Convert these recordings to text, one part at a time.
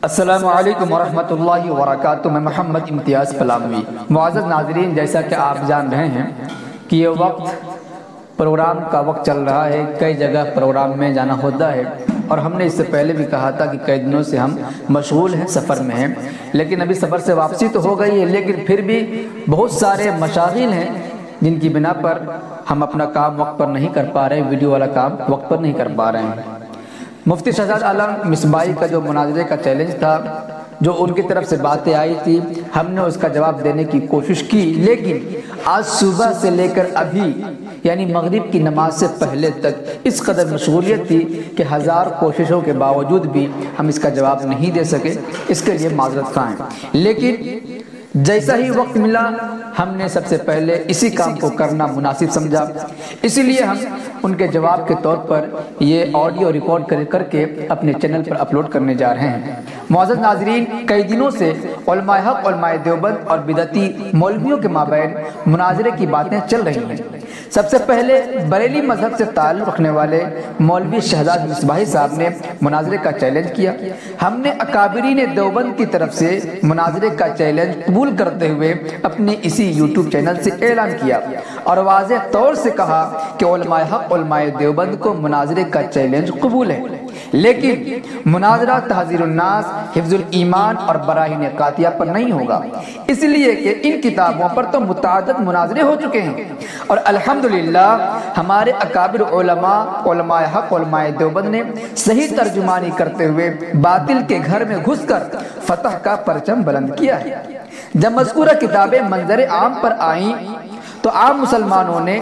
السلام علیکم ورحمۃ اللہ وبرکاتہ۔ میں محمد امتیاز پلاوی۔ معزز ناظرین، جیسا کہ آپ جان رہے ہیں کہ یہ وقت پروگرام کا وقت چل رہا ہے، کئی جگہ پروگرام میں جانا ہوتا ہے، اور ہم نے اس سے پہلے بھی کہا تھا کہ کئی دنوں سے ہم مشغول ہیں، سفر میں ہیں، لیکن ابھی سفر سے واپسی تو ہو گئی ہے، لیکن پھر بھی بہت سارے مشاغل ہیں جن کی بنا پر ہم اپنا کام وقت پر نہیں کر پا رہے ہیں، ویڈیو والا کام وقت پر نہیں کر پا رہے ہیں۔ مفتی شہزاد عالم مصباحی کا جو مناظرے کا چیلنج تھا، جو ان کی طرف سے باتیں آئی تھی، ہم نے اس کا جواب دینے کی کوشش کی، لیکن آج صبح سے لے کر ابھی یعنی مغرب کی نماز سے پہلے تک اس قدر مشغولیت تھی کہ ہزار کوششوں کے باوجود بھی ہم اس کا جواب نہیں دے سکے، اس کے لیے معذرت خواہ ہیں۔ لیکن جیسا ہی وقت ملا ہم نے سب سے پہلے اسی کام کو کرنا مناسب سمجھا، اسی لیے ہم ان کے جواب کے طور پر یہ آڈیو ریکارڈ کر کے اپنے چینل پر اپلوڈ کرنے جا رہے ہیں۔ معزز ناظرین، کئی دنوں سے علماء حق، علماء دیوبند اور بدعتی مولویوں کے مابین مناظرے کی باتیں چل رہی ہیں۔ سب سے پہلے بریلی مذہب سے تعلق رکھنے والے مولوی شہزاد مصباحی صاحب نے مناظرے کا چیلنج کیا۔ ہم نے اکابرین دیوبند کی طرف سے مناظرے کا چیلنج قبول کرتے ہوئے اپنے اسی یوٹیوب چینل سے اعلان کیا اور واضح طور سے کہا کہ علماء حق، علماء دیوبند کو مناظرے کا چیلنج قبول ہے، لیکن مناظرہ تحذیر الناس، حفظ الایمان اور براہین قاطعہ پر نہیں ہوگا، اس لیے کہ ان کتابوں پر تو متعدد مناظرے ہو چکے ہیں، اور الحمدللہ ہمارے اکابر علماء، علماء حق، علماء دیوبند نے صحیح ترجمانی کرتے ہوئے باطل کے گھر میں گھس کر فتح کا پرچم بلند کیا ہے۔ جب مذکورہ کتابیں منظر عام پر آئیں تو عام مسلمانوں نے،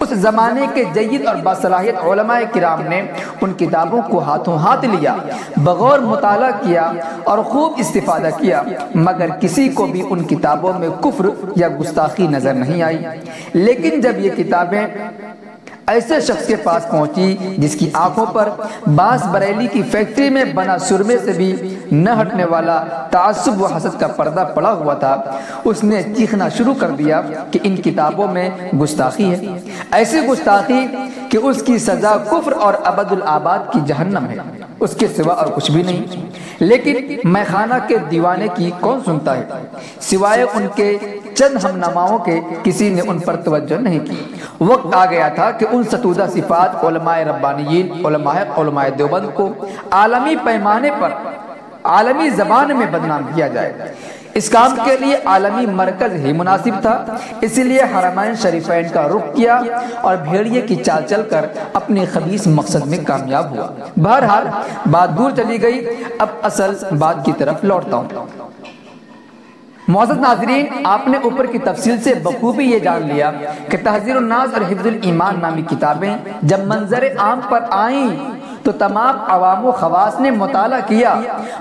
اس زمانے کے جید اور باصلاحیت علماء کرام نے ان کتابوں کو ہاتھوں ہاتھ لیا، بغور مطالعہ کیا اور خوب استفادہ کیا، مگر کسی کو بھی ان کتابوں میں کفر یا گستاخی نظر نہیں آئی۔ لیکن جب یہ کتابیں ایسے شخص کے پاس پہنچی جس کی آنکھوں پر باس بریلی کی فیکٹری میں بنا سرمے سے بھی نہ ہٹنے والا تعصب و حسد کا پردہ پڑا ہوا تھا، اس نے چیخنا شروع کر دیا کہ ان کتابوں میں گستاخی ہے، ایسی گستاخی کہ اس کی سزا کفر اور ابد الآباد کی جہنم ہے، اس کے سوا اور کچھ بھی نہیں۔ لیکن میخانہ کے دیوانے کی کون سنتا ہے؟ سوائے ان کے چند ہم نماؤں کے کسی نے ان پر توجہ نہیں کی۔ وقت آ گیا تھا کہ ان ستودہ صفات علماء ربانیین، علماء علماء دیوبند کو عالمی پیمانے پر، عالمی زبان میں بدنام کیا جائے۔ اس کام کے لیے عالمی مرکز ہی مناسب تھا، اسی لیے حرمین شریفین کا رخ کیا اور بھیڑیے کی چال چل کر اپنے خبیث مقصد میں کامیاب ہوا۔ بہرحال بات دور چلی گئی، اب اصل بات کی طرف لوٹتا ہوں۔ معزز ناظرین، آپ نے اوپر کی تفصیل سے بخوبی یہ جان لیا کہ تحذیر الناس اور حفظ الایمان نامی کتابیں جب منظر عام پر آئیں تو تمام عوام و خواص نے مطالعہ کیا،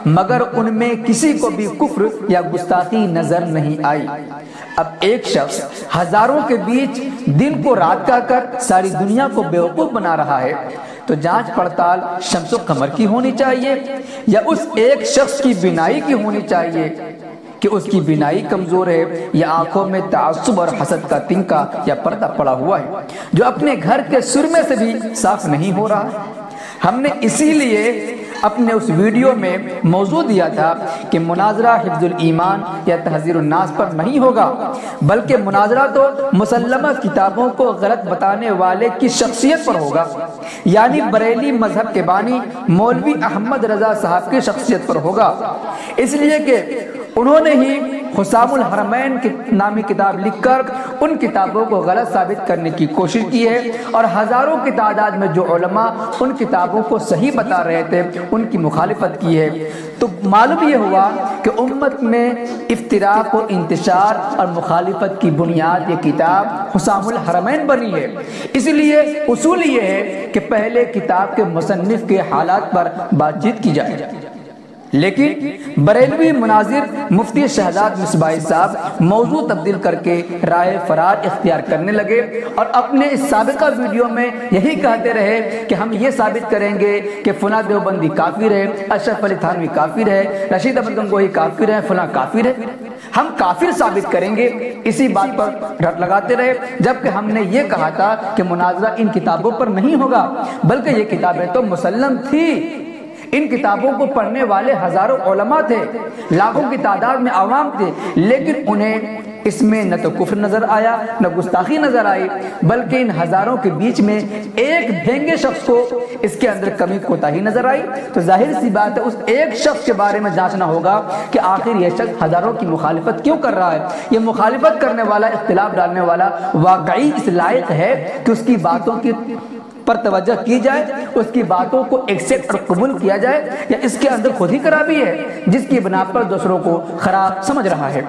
مگر ان میں کسی کو بھی کفر یا گستاخی نظر نہیں آئی۔ اب ایک شخص ہزاروں کے بیچ دن کو رات کا کر ساری دنیا کو بیوقوف بنا رہا ہے، تو جانچ پڑتال شمس و قمر کی ہونی چاہیے یا اس ایک شخص کی بینائی کی ہونی چاہیے کہ اس کی بینائی کمزور ہے یا آنکھوں میں تعصب اور حسد کا تنکا یا پردہ پڑا ہوا ہے جو اپنے گھر کے سرمے سے بھی صاف نہیں ہو رہا۔ ہم نے اسی لیے اپنے اس ویڈیو میں موضوع دیا تھا کہ مناظرہ حفظ الایمان یا تحذیر الناس پر نہیں ہوگا، بلکہ مناظرہ تو مسلمہ کتابوں کو غلط بتانے والے کی شخصیت پر ہوگا، یعنی بریلی مذہب کے بانی مولوی احمد رضا صاحب کی شخصیت پر ہوگا، اس لیے کہ انہوں نے ہی حسام الحرمین کی نامی کتاب لکھ کر ان کتابوں کو غلط ثابت کرنے کی کوشش کی ہے، اور ہزاروں کی تعداد میں جو علماء ان کتابوں کو صحیح بتا رہے تھے ان کی مخالفت کی ہے۔ تو معلوم یہ ہوا کہ امت میں افتراق و انتشار اور مخالفت کی بنیاد یہ کتاب حسام الحرمین بنی ہے۔ اس لیے اصول یہ ہے کہ پہلے کتاب کے مصنف کے حالات پر بات چیت کی جائے، لیکن بریلوی مناظر مفتی شہزاد مصباحی صاحب موضوع تبدیل کر کے رائے فرار اختیار کرنے لگے اور اپنے اس سابقہ ویڈیو میں یہی کہتے رہے کہ ہم یہ ثابت کریں گے کہ فلاں دیوبندی کافر ہے، اشرف علی تھانوی کافر ہے، رشید احمد گنگوہی کافر ہے، فلاں کافر ہے، ہم کافر ثابت کریں گے۔ اسی بات پر رٹ لگاتے رہے، جبکہ ہم نے یہ کہا تھا کہ مناظرہ ان کتابوں پر نہیں ہوگا، بلکہ یہ کتابیں تو مسلم تھی، ان کتابوں کو پڑھنے والے ہزاروں علماء تھے، لاکھوں کی تعداد میں عوام تھے، لیکن انہیں اس میں نہ تو کفر نظر آیا نہ گستاخی نظر آئی، بلکہ ان ہزاروں کے بیچ میں ایک بھینگے شخص کو اس کے اندر کمی کوتاہی نظر آئی۔ تو ظاہر سی بات ہے اس ایک شخص کے بارے میں جانچنا ہوگا کہ آخر یہ شخص ہزاروں کی مخالفت کیوں کر رہا ہے۔ یہ مخالفت کرنے والا، اختلاف ڈالنے والا واقعی اس لائق ہے کہ اس کی باتوں کی پر توجہ کی جائے، اس کی باتوں کو ایکسپٹ اور قبول کیا جائے، یا اس کے اندر خود ہی خرابی ہے جس کی بنا پر دوسروں کو خراب سمجھ رہا ہے؟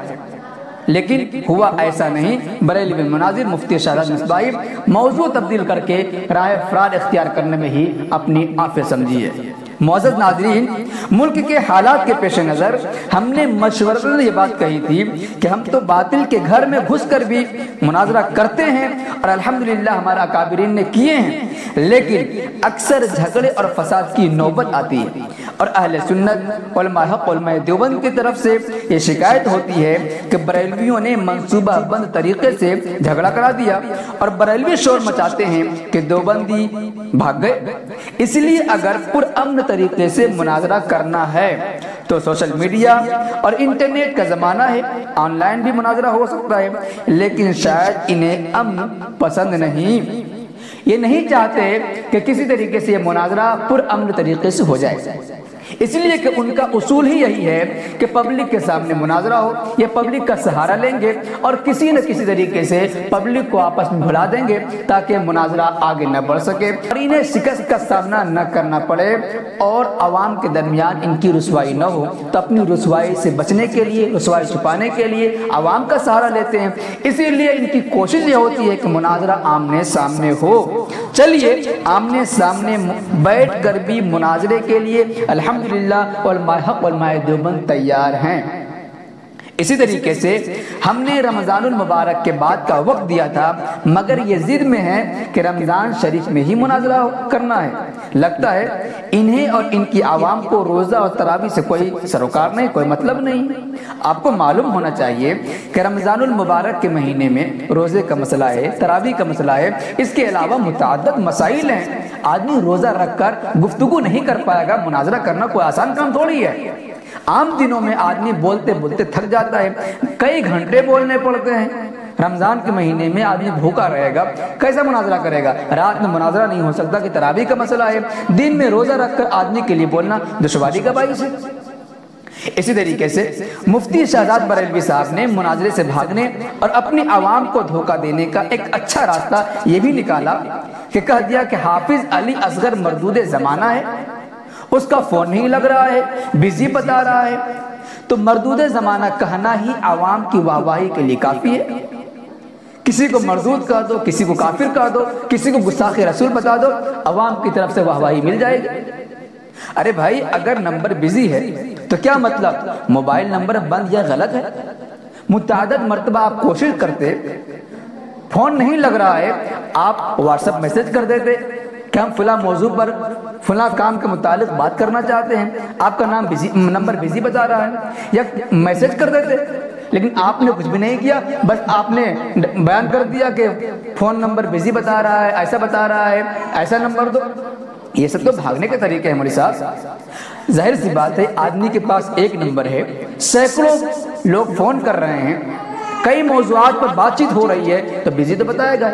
لیکن ہوا ایسا نہیں۔ بریلوی مناظر مفتی شہزاد مصباحی موضوع تبدیل کر کے رائے افراد اختیار کرنے میں ہی اپنی آنکھیں سمجھی ہے۔ معزز ناظرین، ملک کے حالات کے پیش نظر ہم نے مشورتاً یہ بات کہی تھی کہ ہم تو باطل کے گھر میں گھس کر بھی مناظرہ کرتے ہیں، اور الحمدللہ ہمارا اکابرین نے کیے ہیں، لیکن اکثر جھگڑے اور فساد کی نوبت آتی ہے، اور اہل سنت علماء حق علماء دیوبند کی طرف سے یہ شکایت ہوتی ہے کہ بریلویوں نے منصوبہ بند طریقے سے جھگڑا کرا دیا، اور بریلوی شور مچاتے ہیں کہ دیوبندی بھاگ گئے۔ اس لیے اگر پرامن طریقے سے مناظرہ کرنا ہے تو سوشل میڈیا اور انٹرنیٹ کا زمانہ ہے، آن لائن بھی مناظرہ ہو سکتا ہے، لیکن شاید انہیں امن پسند نہیں، یہ نہیں چاہتے کہ کسی طریقے سے یہ مناظرہ پرامن طریقے سے ہو جائے، اس لیے کہ ان کا اصول ہی یہی ہے کہ پبلک کے سامنے مناظرہ ہو، یہ پبلک کا سہارا لیں گے اور کسی نہ کسی طریقے سے پبلک کو آپس میں بھلا دیں گے تاکہ مناظرہ آگے نہ بڑھ سکے اور انہیں شکست کا سامنا نہ کرنا پڑے اور عوام کے درمیان ان کی رسوائی نہ ہو۔ تو اپنی رسوائی سے بچنے کے لیے، رسوائی چھپانے کے لیے عوام کا سہارا لیتے ہیں، اسی لیے ان کی کوشش یہ ہوتی ہے کہ مناظرہ آمنے سامنے ہو۔ چلیے آمنے سامنے بیٹھ کر بھی مناظرے کے لیے الحمدللہ علماء حق علماء دیوبند تیار ہیں۔ اسی طریقے سے ہم نے رمضان المبارک کے بعد کا وقت دیا تھا، مگر یہ ضد میں ہے کہ رمضان شریف میں ہی مناظرہ کرنا ہے۔ لگتا ہے انہیں اور ان کی عوام کو روزہ اور تراویح سے کوئی سروکار نہیں، کوئی مطلب نہیں۔ آپ کو معلوم ہونا چاہیے کہ رمضان المبارک کے مہینے میں روزے کا مسئلہ ہے، تراویح کا مسئلہ ہے، اس کے علاوہ متعدد مسائل ہیں۔ آدمی روزہ رکھ کر گفتگو نہیں کر پائے گا، مناظرہ کرنا کوئی آسان کام تھوڑی ہے۔ عام دنوں میں آدمی بولتے بولتے تھک جاتا ہے، کئی گھنٹے بولنے پڑتے ہیں، رمضان کے مہینے میں آدمی بھوکا رہے گا، کیسا مناظرہ کرے گا؟ رات میں مناظرہ نہیں ہو سکتا کہ تراویح کا مسئلہ ہے، دن میں روزہ رکھ کر آدمی کے لیے بولنا دشواری کا باعث ہے۔ اسی طریقے سے مفتی شہزاد بریلوی صاحب نے مناظرے سے بھاگنے اور اپنی عوام کو دھوکہ دینے کا ایک اچھا راستہ یہ بھی نکالا کہ کہہ دیا کہ حافظ علی اصغر مردود زمانہ ہے، اس کا فون نہیں لگ رہا ہے، بزی بتا رہا ہے، تو مردود زمانہ کہنا ہی عوام کی واہواہی کے لیے کافی ہے۔ کسی کو مردود کہہ دو، کسی کو کافر کہہ دو، کسی کو گستاخ رسول بتا دو، عوام کی طرف سے واہواہی مل جائے گی۔ ارے بھائی اگر نمبر بزی ہے تو کیا مطلب موبائل نمبر بند یا غلط ہے؟ متعدد مرتبہ آپ کوشش کرتے، فون نہیں لگ رہا ہے، آپ واٹس ایپ میسج کر دیتے کہ ہم فلاں موضوع پر فلاں کام کے متعلق بات کرنا چاہتے ہیں، آپ کا نمبر بزی بتا رہا ہے، یا میسج کر دیتے، لیکن آپ نے کچھ بھی نہیں کیا، بس آپ نے بیان کر دیا کہ فون نمبر بزی بتا رہا ہے، ایسا بتا رہا ہے، ایسا نمبر دو۔ یہ سب تو بھاگنے کے طریقے ہیں ہماری صاحب۔ ظاہر سی بات ہے آدمی کے پاس ایک نمبر ہے، سینکڑوں لوگ فون کر رہے ہیں، کئی موضوعات پر بات چیت ہو رہی ہے تو بزی تو بتائے گا۔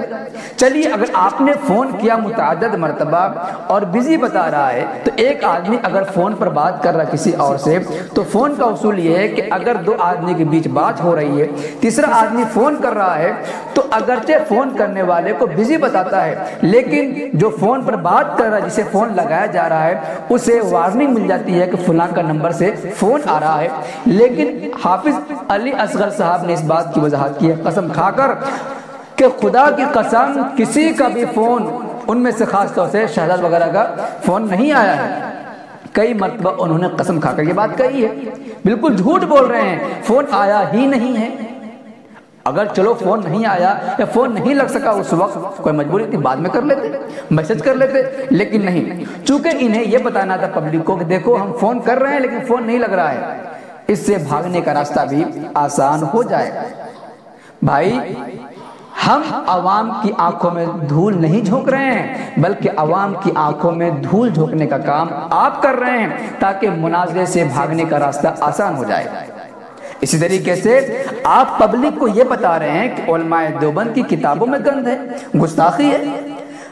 چلیے اگر آپ نے فون کیا متعدد مرتبہ اور بزی بتا رہا ہے، تو ایک آدمی اگر فون پر بات کر رہا ہے کسی اور سے، تو فون کا اصول یہ ہے کہ اگر دو آدمی کے بیچ بات ہو رہی ہے، تیسرا آدمی فون کر رہا ہے، تو اگرچہ فون کرنے والے کو بزی بتاتا ہے، لیکن جو فون پر بات کر رہا ہے، جسے فون لگایا جا رہا ہے، اسے وارننگ مل جاتی ہے کہ فلاں کا نمبر سے فون آ رہا ہے۔ لیکن حافظ علی اصغر صاحب نے اس بات کی وضاحت کی ہے قسم کھا کر کہ خدا کی قسم کسی کا بھی فون، ان میں سے خاص طور سے شہزاد وغیرہ کا فون نہیں آیا ہے۔ کئی مرتبہ انہوں نے قسم کھا کر یہ بات کہی ہے، بالکل جھوٹ بول رہے ہیں، فون آیا ہی نہیں ہے۔ اگر چلو فون نہیں آیا یا فون نہیں لگ سکا اس وقت، کوئی مجبوری تھی، بعد میں کر لیتے، میسج کر لیتے، لیکن نہیں، چونکہ انہیں یہ بتانا تھا پبلک کو کہ دیکھو ہم فون کر رہے ہیں لیکن فون نہیں لگ رہا ہے، اس سے بھاگنے کا راستہ بھی آسان ہو جائے۔ بھائی ہم عوام کی آنکھوں میں دھول نہیں جھونک رہے ہیں، بلکہ عوام کی آنکھوں میں دھول جھونکنے کا کام آپ کر رہے ہیں تاکہ مناظرے سے بھاگنے کا راستہ آسان ہو جائے۔ اسی طریقے سے آپ پبلک کو یہ بتا رہے ہیں کہ علماء دیوبند کی کتابوں میں گند ہے، گستاخی ہے۔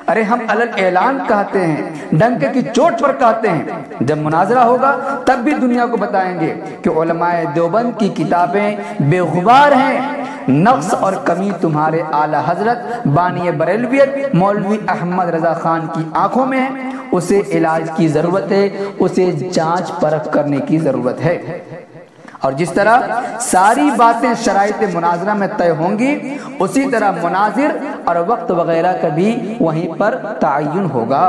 ارے ہم علل اعلان کہتے ہیں، ڈنکے کی چوٹ پر کہتے ہیں، جب مناظرہ ہوگا تب بھی دنیا کو بتائیں گے کہ علماء دیوبند کی کتابیں بے غبار ہیں، نقص اور کمی تمہارے اعلیٰ حضرت بانی بریلویت مولوی احمد رضا خان کی آنکھوں میں ہے، اسے علاج کی ضرورت ہے، اسے جانچ پرکھ کرنے کی ضرورت ہے۔ اور جس طرح ساری باتیں شرائط مناظرہ میں طے ہوں گی، اسی طرح مناظر اور وقت وغیرہ کا بھی وہیں پر تعین ہوگا۔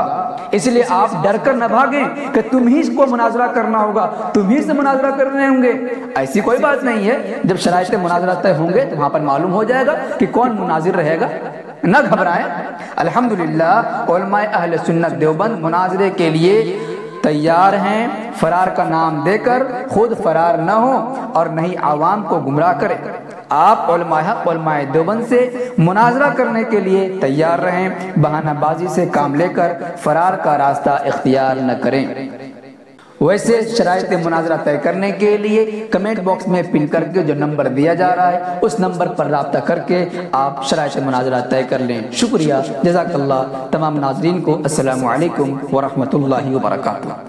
اس لیے آپ ڈر کر نہ بھاگیں کہ تم ہی کو مناظرہ کرنا ہوگا، تم ہی سے مناظرہ کرنے ہوں گے، ایسی کوئی بات نہیں ہے۔ جب شرائط مناظرہ طے ہوں گے تو وہاں پر معلوم ہو جائے گا کہ کون مناظر رہے گا، نہ گھبرائیں۔ الحمدللہ علماء اہل سنت دیوبند مناظرے کے لیے تیار ہیں، فرار کا نام دے کر خود فرار نہ ہو اور نہ ہی عوام کو گمراہ کرے۔ آپ علماء حق علماء دیوبند سے مناظرہ کرنے کے لیے تیار رہیں، بہانہ بازی سے کام لے کر فرار کا راستہ اختیار نہ کریں۔ ویسے شرائط مناظرہ طے کرنے کے لیے کمنٹ باکس میں پن کر کے جو نمبر دیا جا رہا ہے اس نمبر پر رابطہ کر کے آپ شرائط مناظرہ طے کر لیں۔ شکریہ، جزاک اللہ۔ تمام ناظرین کو السلام علیکم ورحمۃ اللہ وبرکاتہ۔